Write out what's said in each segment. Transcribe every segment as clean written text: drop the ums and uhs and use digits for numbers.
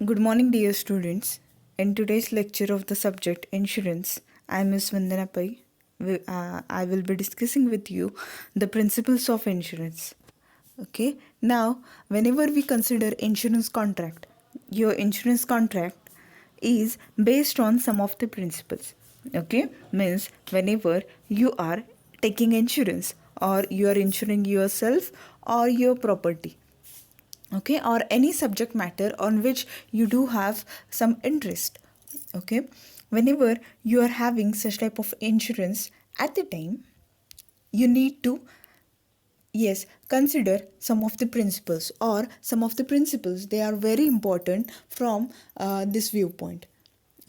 Good morning, dear students. In today's lecture of the subject insurance, I am Ms. Vandana Pai. I will be discussing with you the principles of insurance. Okay, now whenever we consider insurance contract, your insurance contract is based on some of the principles. Okay, means whenever you are taking insurance or you are insuring yourself or your property, okay, or any subject matter on which you do have some interest, okay, whenever you are having such type of insurance, at the time you need to, yes, consider some of the principles, or some of the principles, they are very important from this viewpoint.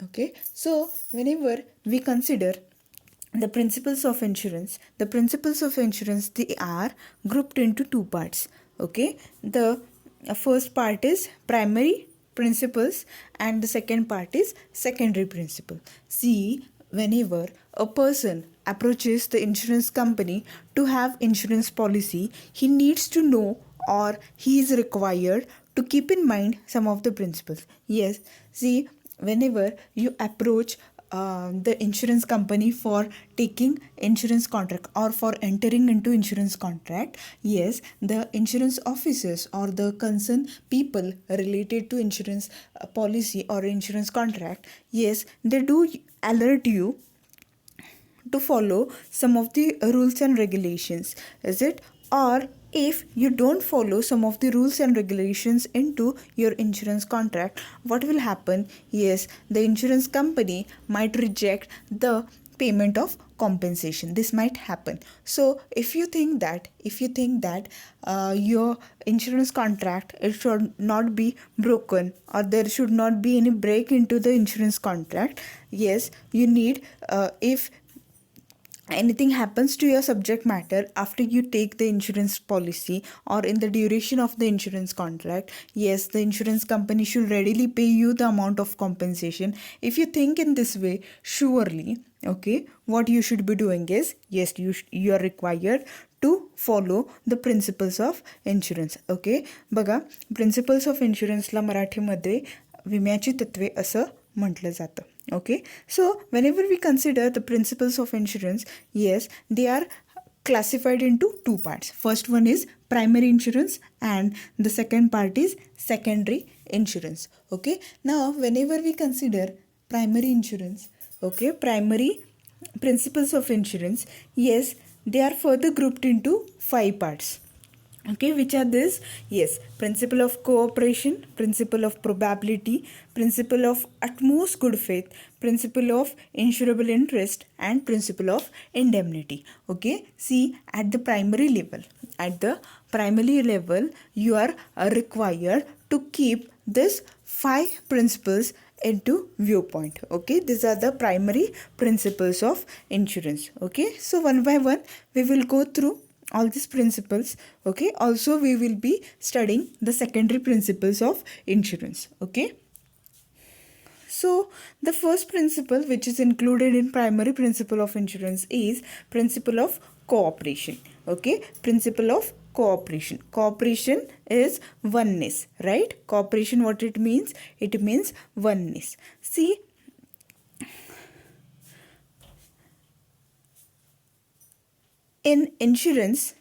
Okay, so whenever we consider the principles of insurance, they are grouped into two parts. Okay, the first part is primary principles and the second part is secondary principle. See, whenever a person approaches the insurance company to have insurance policy, he needs to know, or he is required to keep in mind some of the principles. Yes, see, whenever you approach the insurance company for taking insurance contract or for entering into insurance contract, yes, the insurance officers or the concerned people related to insurance policy or insurance contract, yes, they do alert you to follow some of the rules and regulations, is it? Or if you don't follow some of the rules and regulations into your insurance contract, what will happen? Yes, the insurance company might reject the payment of compensation. This might happen. So if you think that your insurance contract, it should not be broken, or there should not be any break into the insurance contract, yes, you need, if anything happens to your subject matter after you take the insurance policy or in the duration of the insurance contract, yes, the insurance company should readily pay you the amount of compensation. If you think in this way, surely, okay, what you should be doing is, yes, you are required to follow the principles of insurance. Okay, बघा, principles of इन्शुरन्सला मराठीमध्ये विम्याची तत्वे असं म्हटलं जातं. Okay, so whenever we consider the principles of insurance, yes, they are classified into two parts. First one is primary insurance and the second part is secondary insurance. Okay, now whenever we consider primary insurance, okay, primary principles of insurance, yes, they are further grouped into 5 parts. Okay, which are this? Yes, principle of cooperation, principle of probability, principle of utmost good faith, principle of insurable interest, and principle of indemnity. Okay, see, at the primary level you are required to keep this 5 principles into viewpoint. Okay, these are the primary principles of insurance. Okay, so one by one we will go through all these principles. Okay, also we will be studying the secondary principles of insurance. Okay, so the first principle which is included in primary principle of insurance is principle of cooperation. Okay, principle of cooperation. Cooperation is oneness, right? Cooperation, what it means? It means oneness. See, in insurance,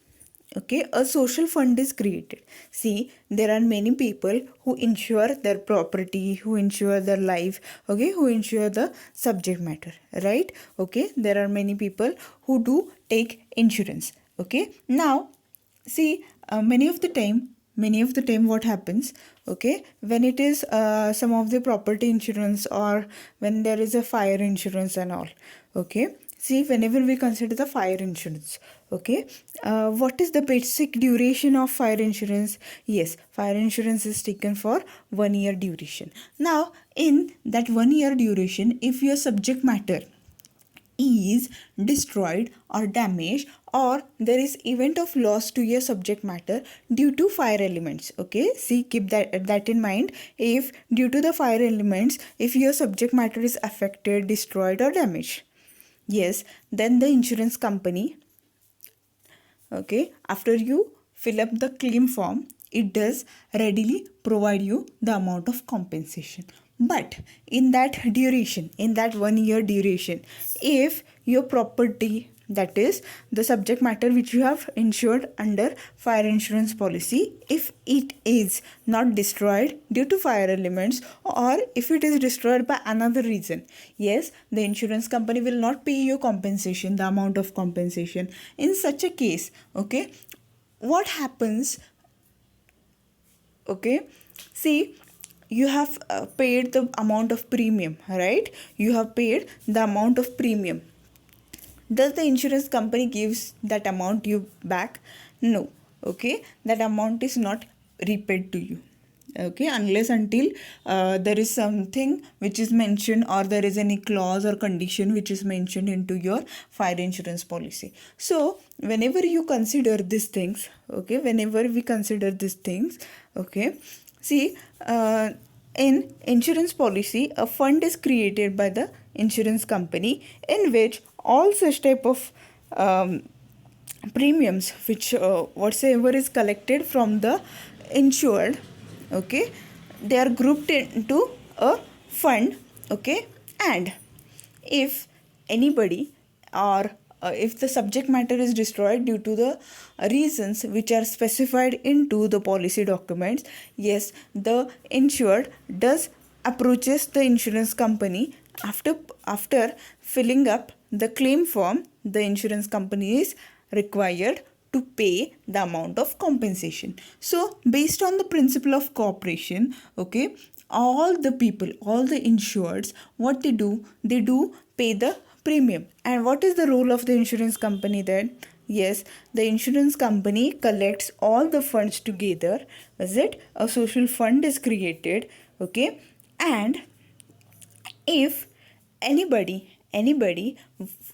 okay, a social fund is created. See, there are many people who insure their property, who insure their life, okay, who insure the subject matter, right? Okay, there are many people who do take insurance. Okay, now see, many of the time what happens, okay, when it is some of the property insurance, or when there is a fire insurance and all, okay, see, whenever we consider the fire insurance, okay, what is the basic duration of fire insurance? Yes, fire insurance is taken for 1 year duration. Now in that 1 year duration, if your subject matter is destroyed or damaged, or there is event of loss to your subject matter due to fire elements, okay, see, keep that in mind. If due to the fire elements, if your subject matter is affected, destroyed or damaged, yes, then the insurance company, okay, after you fill up the claim form, it does readily provide you the amount of compensation. But in that duration, in that 1 year duration, if your property, that is the subject matter which you have insured under fire insurance policy, if it is not destroyed due to fire elements, or if it is destroyed by another reason, yes, the insurance company will not pay you compensation, the amount of compensation. In such a case, okay, what happens? Okay, see, you have paid the amount of premium, right? You have paid the amount of premium. Does the insurance company gives that amount you back? No. Okay, that amount is not repaid to you. Okay, unless until there is something which is mentioned, or there is any clause or condition which is mentioned into your fire insurance policy. So whenever you consider these things, okay, whenever we consider these things, okay, see, in insurance policy, a fund is created by the insurance company in which all such type of premiums which whatsoever is collected from the insured, okay, they are grouped into a fund, okay. And if anybody, or if the subject matter is destroyed due to the reasons which are specified into the policy documents, yes, the insured does approaches the insurance company. After filling up the claim form, the insurance company is required to pay the amount of compensation. So based on the principle of cooperation, okay, all the people, all the insureds, what they do pay the premium. And what is the role of the insurance company then? Yes, the insurance company collects all the funds together. Is it a social fund is created, okay. And if anybody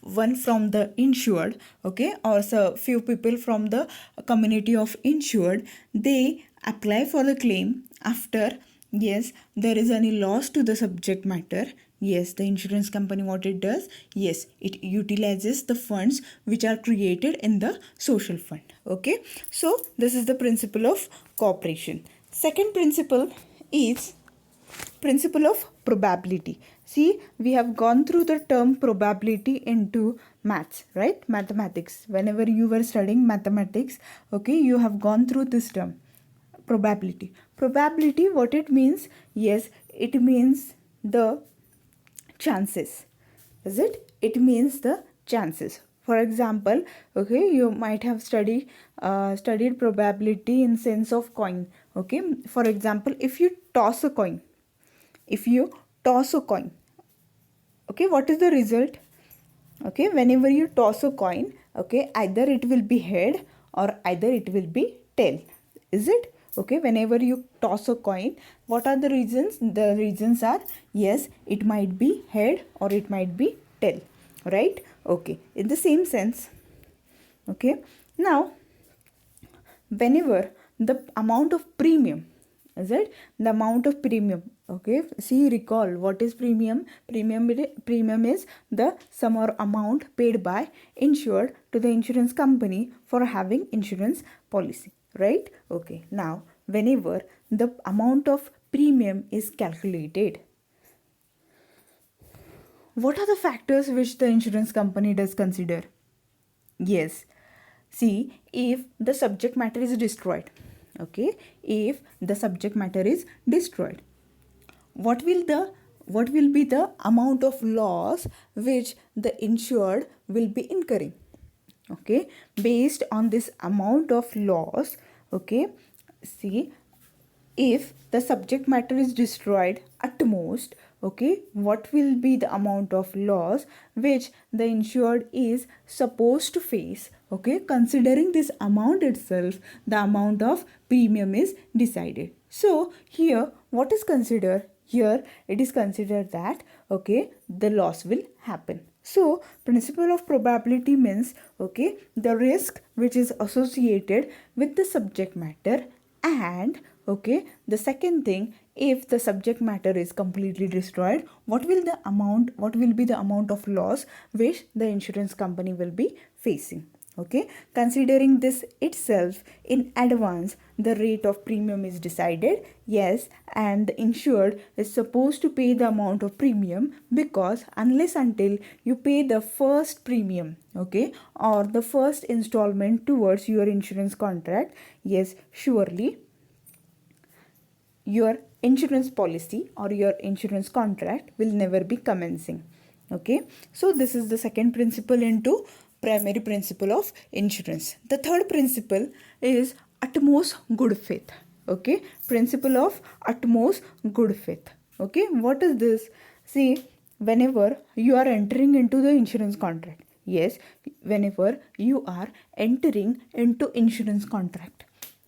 one from the insured, okay, or so few people from the community of insured, they apply for the claim after, yes, there is any loss to the subject matter, yes, the insurance company, what it does, yes, it utilizes the funds which are created in the social fund, okay. So this is the principle of cooperation. Second principle is principle of probability. See, we have gone through the term probability into maths, right? Mathematics. Whenever you were studying mathematics, okay, you have gone through this term, probability. Probability, what it means? Yes, it means the chances. Is it? It means the chances. For example, okay, you might have studied probability in sense of coin. Okay, for example, if you toss a coin, okay, what is the result? Okay, whenever you toss a coin, okay, either it will be head or either it will be tail. Is it? Okay, whenever you toss a coin, what are the reasons? The reasons are, yes, it might be head or it might be tail, right? Okay, in the same sense, okay, now whenever the amount of premium, is it the amount of premium, okay, see, recall what is premium. Premium is the sum or amount paid by insured to the insurance company for having insurance policy, right? Okay, now whenever the amount of premium is calculated, what are the factors which the insurance company does consider? Yes, see, if the subject matter is destroyed, okay, if the subject matter is destroyed, what will be the amount of loss which the insured will be incurring? Okay, based on this amount of loss, okay, see, if the subject matter is destroyed at most, okay, what will be the amount of loss which the insured is supposed to face? Okay, considering this amount itself, the amount of premium is decided. So here what is considered? Here it is considered that, okay, the loss will happen. So principle of probability means, okay, the risk which is associated with the subject matter. And okay, the second thing, if the subject matter is completely destroyed, what will be the amount of loss which the insurance company will be facing? Okay, considering this itself in advance, the rate of premium is decided. Yes, and the insured is supposed to pay the amount of premium, because unless until you pay the first premium, okay, or the first installment towards your insurance contract, yes, surely your insurance policy or your insurance contract will never be commencing. Okay, so this is the second principle into primary principle of insurance. The third principle is utmost good faith. Okay, principle of utmost good faith. Okay, what is this? See, whenever you are entering into the insurance contract, yes, whenever you are entering into insurance contract,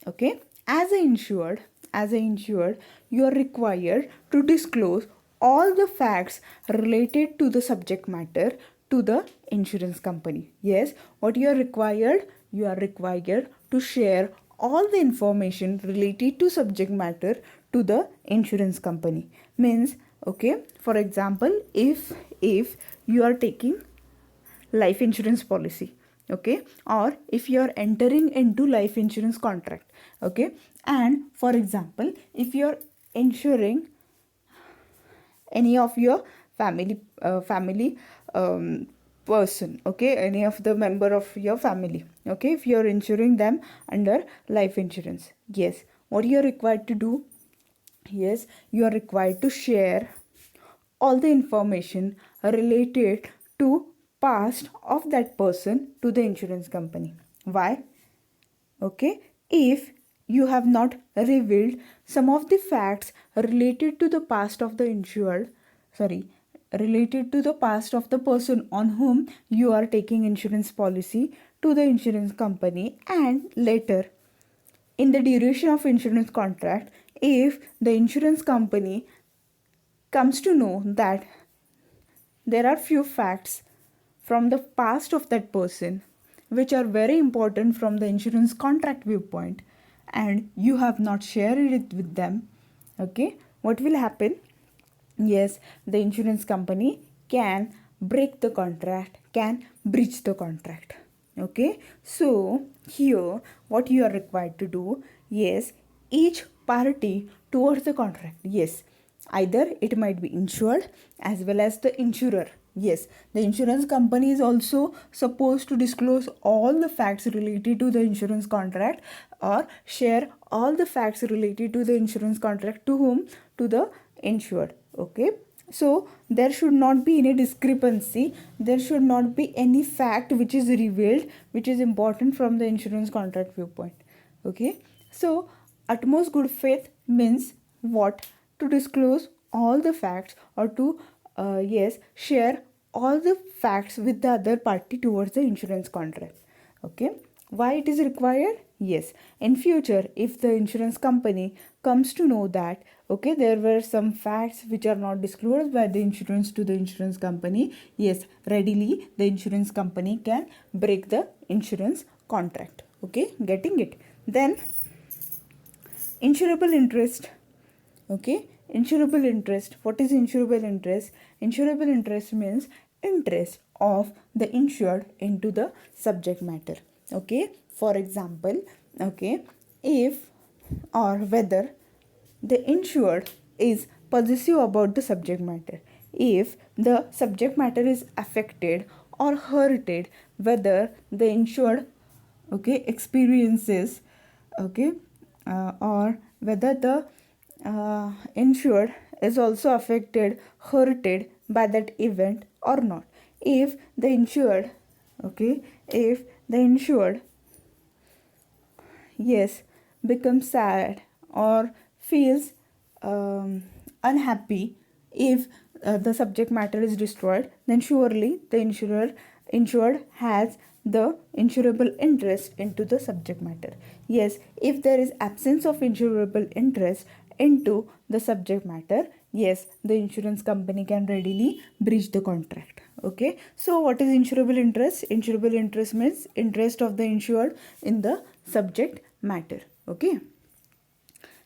okay, as a insured, you are required to disclose all the facts related to the subject matter to the insurance company. Yes, what you are required? You are required to share all the information related to subject matter to the insurance company. Means, okay, for example, if you are taking life insurance policy, okay, or if you are entering into life insurance contract, okay, and for example, if you are insuring any of your family person, okay, any of the member of your family, okay, if you are insuring them under life insurance, yes, what you are required to do? Yes, you are required to share all the information related to past of that person to the insurance company. Why? Okay, if you have not revealed some of the facts related to the past of the related to the past of the person on whom you are taking insurance policy to the insurance company, and later in the duration of insurance contract, if the insurance company comes to know that there are few facts from the past of that person which are very important from the insurance contract viewpoint, and you have not shared it with them, okay, what will happen? Yes, the insurance company can break the contract, can breach the contract. Okay, so here what you are required to do? Yes, each party towards the contract, yes, either it might be insured as well as the insurer. Yes, the insurance company is also supposed to disclose all the facts related to the insurance contract, or share all the facts related to the insurance contract to whom? To the insured. Okay, so there should not be any discrepancy, there should not be any fact which is revealed which is important from the insurance contract viewpoint. Okay, so utmost good faith means what? To disclose all the facts, or to yes, share all the facts with the other party towards the insurance contract. Okay, why it is required? Yes, in future if the insurance company comes to know that, okay, there were some facts which are not disclosed by the insurance to the insurance company, yes, readily the insurance company can break the insurance contract. Okay, getting it? Then insurable interest. Okay, insurable interest. What is insurable interest? Insurable interest means interest of the insured into the subject matter. Okay, for example, okay, if or whether the insured is possessive about the subject matter, if the subject matter is affected or hurted, whether the insured, okay, experiences, okay, or whether the insured is also affected, hurted by that event or not. If the insured, okay, if the insured, yes, becomes sad or feels unhappy if the subject matter is destroyed, then surely the insured has the insurable interest into the subject matter. Yes, if there is absence of insurable interest into the subject matter, yes, the insurance company can readily breach the contract. Okay, so what is insurable interest? Insurable interest means interest of the insured in the subject matter. Okay,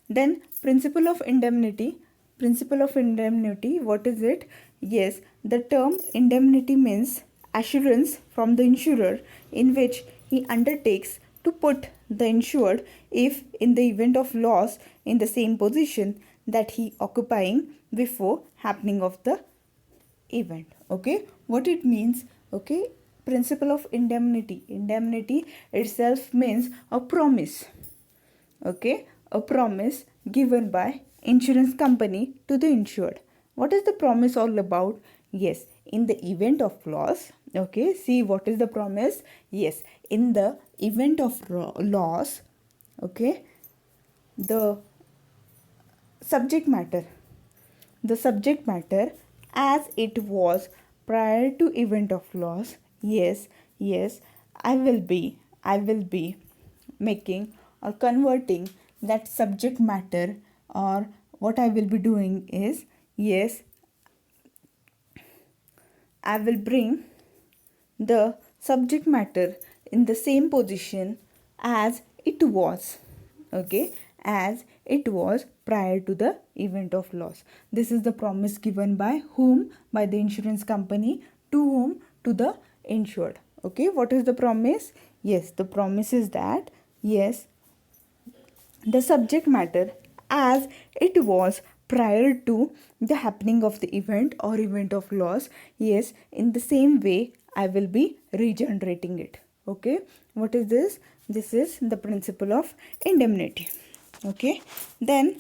then principle of indemnity. Principle of indemnity, what is it? Yes, the term indemnity means assurance from the insurer in which he undertakes to put the insured if in the event of loss in the same position that he occupying before happening of the event. Okay, what it means? Okay, principle of indemnity. Indemnity itself means a promise. Okay, a promise given by insurance company to the insured. What is the promise all about? Yes, in the event of loss. Okay, see what is the promise? Yes, in the event of loss. Okay, the subject matter, as it was prior to event of loss. Yes, I will be making or converting that subject matter, or what I will be doing is, yes, I will bring the subject matter in the same position as it was. Okay, as it was prior to the event of loss. This is the promise given by whom? By the insurance company. To whom? To the insured. Okay, what is the promise? Yes, the promise is that, yes, the subject matter as it was prior to the happening of the event or event of loss, yes, in the same way I will be regenerating it. Okay, what is this? This is the principle of indemnity. Okay, then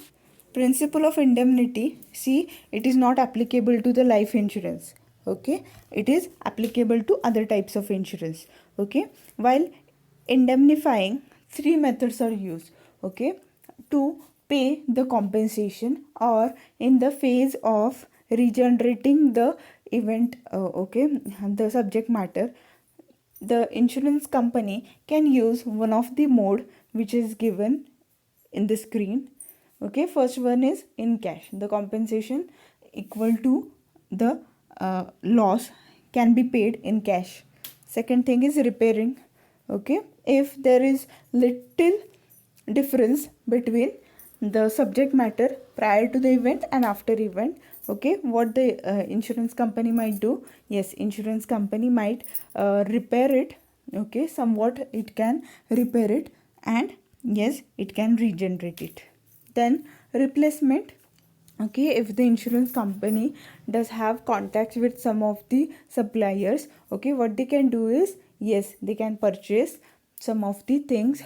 principle of indemnity, see, it is not applicable to the life insurance. Okay, it is applicable to other types of insurance. Okay, while indemnifying, three methods are used. Okay, to pay the compensation or in the phase of regenerating the event. Okay, the subject matter, the insurance company can use one of the mode which is given in the screen. Okay, first one is in cash. The compensation equal to the loss can be paid in cash. Second thing is repairing. Okay, if there is little difference between the subject matter prior to the event and after event. Okay, what the insurance company might do? Yes, insurance company might repair it. Okay, somewhat it can repair it, and yes, it can regenerate it. Then replacement. Okay, if the insurance company does have contacts with some of the suppliers, okay, what they can do is, yes, they can purchase some of the things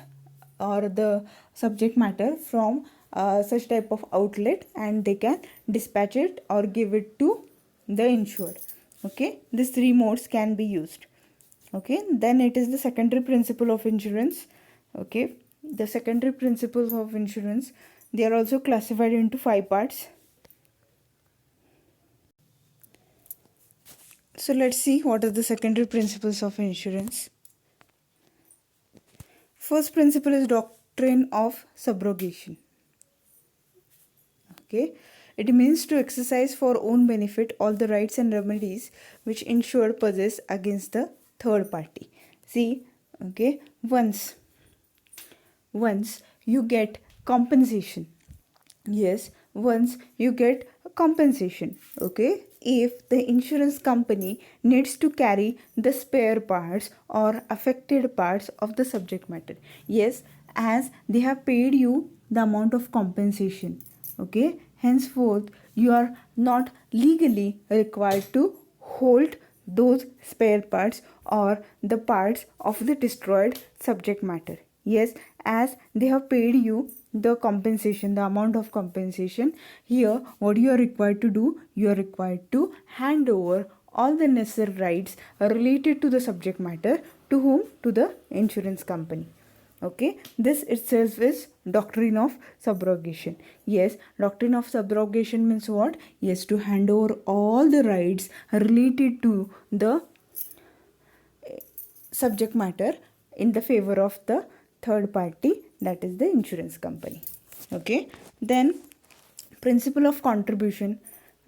or the subject matter from such type of outlet, and they can dispatch it or give it to the insured. Okay, these three modes can be used. Okay, then it is the secondary principle of insurance. Okay, the secondary principles of insurance, they are also classified into 5 parts. So let's see what are the secondary principles of insurance. First principle is doctrine of subrogation. Okay, it means to exercise for own benefit all the rights and remedies which insured possess against the third party. See, okay, once you get compensation. Yes, once you get compensation. Okay, if the insurance company needs to carry the spare parts or affected parts of the subject matter, yes, as they have paid you the amount of compensation. Okay, henceforth you are not legally required to hold those spare parts or the parts of the destroyed subject matter. Yes, as they have paid you the compensation, the amount of compensation, here what you are required to do? You are required to hand over all the necessary rights related to the subject matter to whom? To the insurance company. Okay, this itself is doctrine of subrogation. Yes, doctrine of subrogation means what? Yes, to hand over all the rights related to the subject matter in the favor of the third party, that is the insurance company. Okay, then principle of contribution.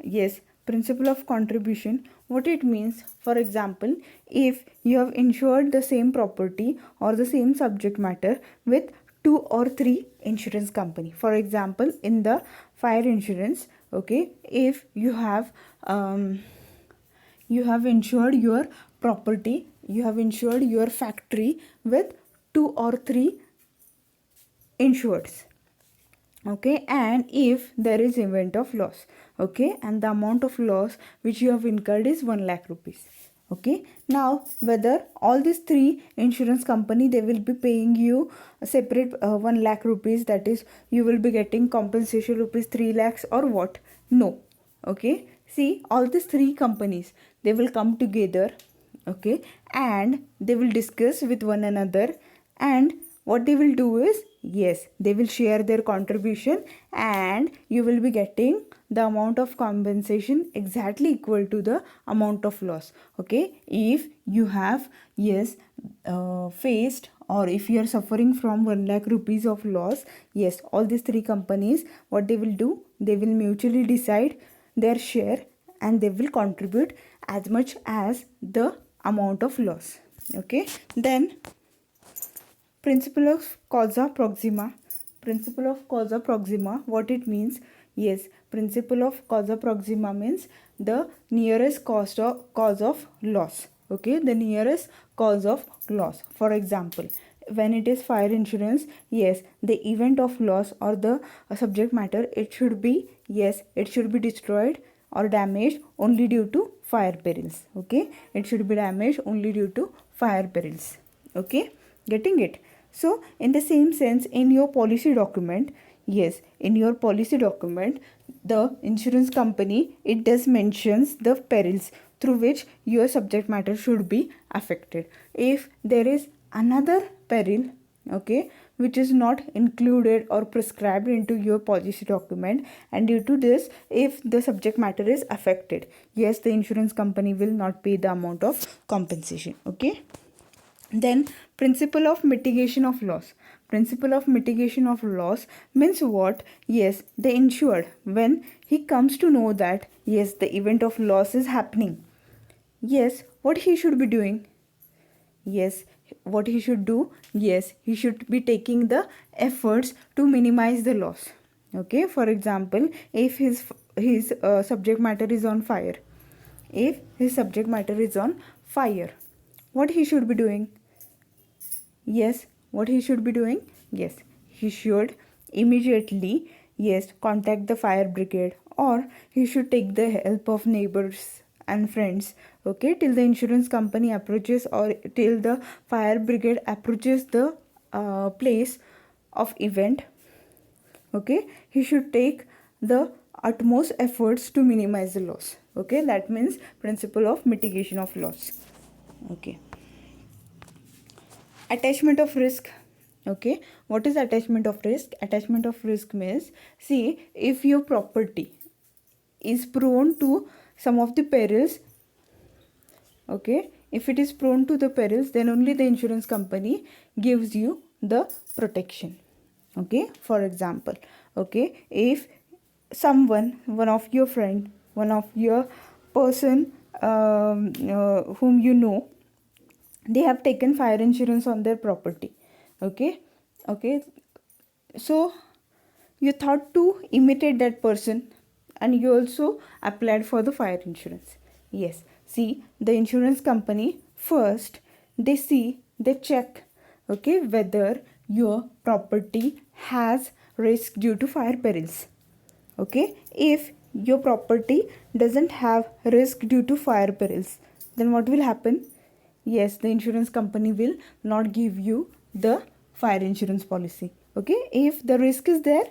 Yes, principle of contribution, what it means? For example, if you have insured the same property or the same subject matter with 2 or 3 insurance company, for example in the fire insurance, okay, if you have insured your property, you have insured your factory with 2 or 3 insureds. Okay, and if there is event of loss, okay, and the amount of loss which you have incurred is 1 lakh rupees. Okay, now whether all these 3 insurance company, they will be paying you a separate 1 lakh rupees, that is you will be getting compensation rupees 3 lakhs or what? No. Okay, see, all these 3 companies, they will come together, okay, and they will discuss with one another, and what they will do is, yes, they will share their contribution, and you will be getting the amount of compensation exactly equal to the amount of loss. Okay, if you have, yes, faced, or if you are suffering from 1 lakh rupees of loss, yes, all these 3 companies, what they will do, they will mutually decide their share, and they will contribute as much as the amount of loss. Okay, then principle of causa proxima. Principle of causa proxima, what it means? Yes, principle of causa proxima means the nearest cause of loss. Okay, the nearest cause of loss. For example, when it is fire insurance, yes, the event of loss or the subject matter, it should be, yes, it should be destroyed or damaged only due to fire perils. Okay, it should be damaged only due to fire perils. Okay, getting it? So in the same sense, in your policy document, yes, in your policy document, the insurance company, it does mentions the perils through which your subject matter should be affected. If there is another peril, okay, which is not included or prescribed into your policy document, and due to this, if the subject matter is affected, yes, the insurance company will not pay the amount of compensation. Okay, then principle of mitigation of loss. Principle of mitigation of loss means what? Yes, the insured, when he comes to know that, yes, the event of loss is happening, yes, what he should be doing? Yes, what he should do? Yes, he should be taking the efforts to minimize the loss. Okay, for example, if his subject matter is on fire, if his subject matter is on fire, what he should be doing? Yes, what he should be doing? Yes, he should immediately, yes, contact the fire brigade, or he should take the help of neighbors and friends, okay, till the insurance company approaches, or till the fire brigade approaches the place of event. Okay, he should take the utmost efforts to minimize the loss. Okay, that means principle of mitigation of loss. Okay, attachment of risk. Okay, what is attachment of risk? Attachment of risk means, see, if your property is prone to some of the perils, okay, if it is prone to the perils, then only the insurance company gives you the protection. Okay, for example, okay, if someone, one of your friend, one of your person whom you know, they have taken fire insurance on their property. Okay, so you thought to imitate that person, and you also applied for the fire insurance. Yes, see, the insurance company first, they check, okay, whether your property has risk due to fire perils. Okay, if your property doesn't have risk due to fire perils, then what will happen? Yes, the insurance company will not give you the fire insurance policy. Okay, if the risk is there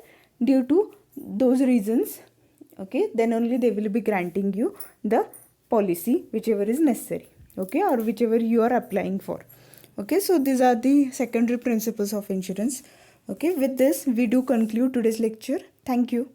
due to those reasons, okay, then only they will be granting you the policy whichever is necessary, okay, or whichever you are applying for. Okay, so these are the secondary principles of insurance. Okay, with this we do conclude today's lecture. Thank you.